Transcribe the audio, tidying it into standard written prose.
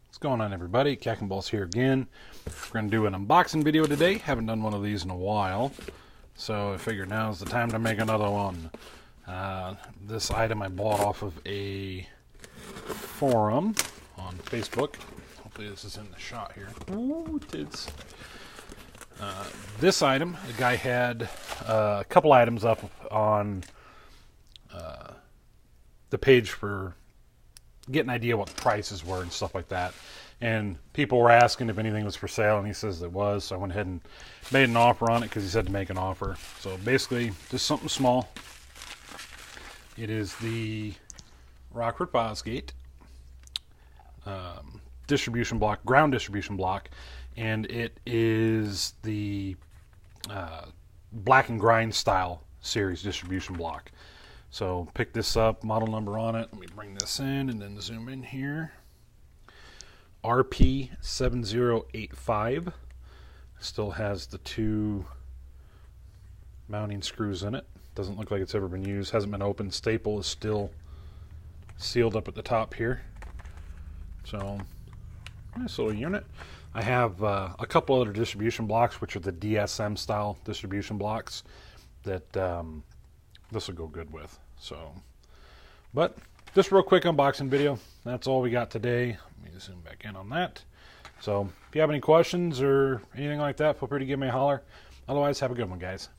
What's going on, everybody? Cack and Balls here again. We're going to do an unboxing video today. Haven't done one of these in a while, so I figured now's the time to make another one. This item I bought off of a forum on Facebook. Hopefully this is in the shot here. Oh, it is. This item, the guy had a couple items up on the page for getting an idea what the prices were and stuff like that. And people were asking if anything was for sale, and he says it was. So I went ahead and made an offer on it because he said to make an offer. So basically, just something small. It is the Rockford Fosgate distribution block, ground distribution block, and it is the black and grind style series distribution block. So pick this up, model number on it. Let me bring this in and then zoom in here. RP7085. Still has the two mounting screws in it. Doesn't look like it's ever been used. Hasn't been opened. Staple is still sealed up at the top here. So nice little unit. I have a couple other distribution blocks, which are the DSM style distribution blocks that this will go good with. So, but just real quick unboxing video. That's all we got today. Let me zoom back in on that. So if you have any questions or anything like that, feel free to give me a holler. Otherwise, have a good one, guys.